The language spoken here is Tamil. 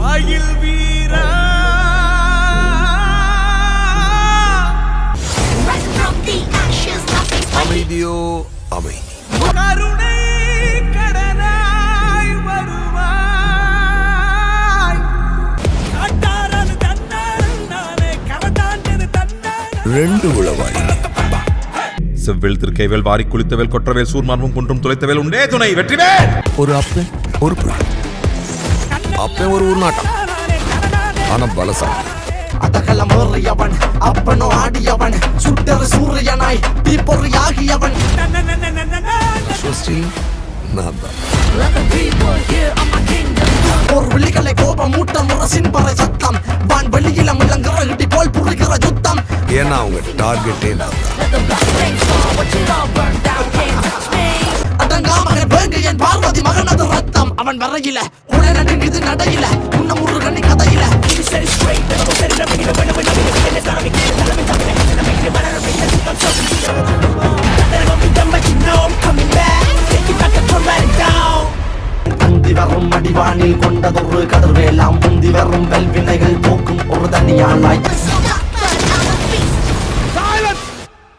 மயில் வீரா அமைதியோ அமைதி. கருணை கடனாய் வருவாய். காட்டாரது தன்னாரன் நானே கரதாண்டது தன்னாரன். 2 உளவாய். செவ்வேல் திருக்கைவேல் வாரி குளித்தவேல் கொற்றவேல் சூர்மார்மும் குன்றும் துளைத்தவேல் உண்டே துணை வெற்றிவேல். ஒரு அப்பன் ஒரு புள்ள. அப்பன் ஒரு ஊர்நாட்டம், ஆனா பலசாலி. அதகலமேறியவன் அப்பனோ ஆடியவன் சுட்டர் சூரியனாய் தீப்பொறியாகியவன். நான் தான். ஒரு விழிகளை கோபம் மூட்டம் முரசின் பறை சத்தம் வான் வெளியில முழங்குற இடி போல் புரிகிற யுத்தம். ஏன்னா அவங்க டார்கெட்டே நான் தான். அடங்காமகன் வேங்கு என் பார்வதி மகனது ரத்தம். அவன் வரையில உல நடுங்குது நடையில உன்ன முருகனி கதையில. அந்தி வரும் அடிவானில் கொண்டதொரு கதிர்வேலாம் முந்தி வரும்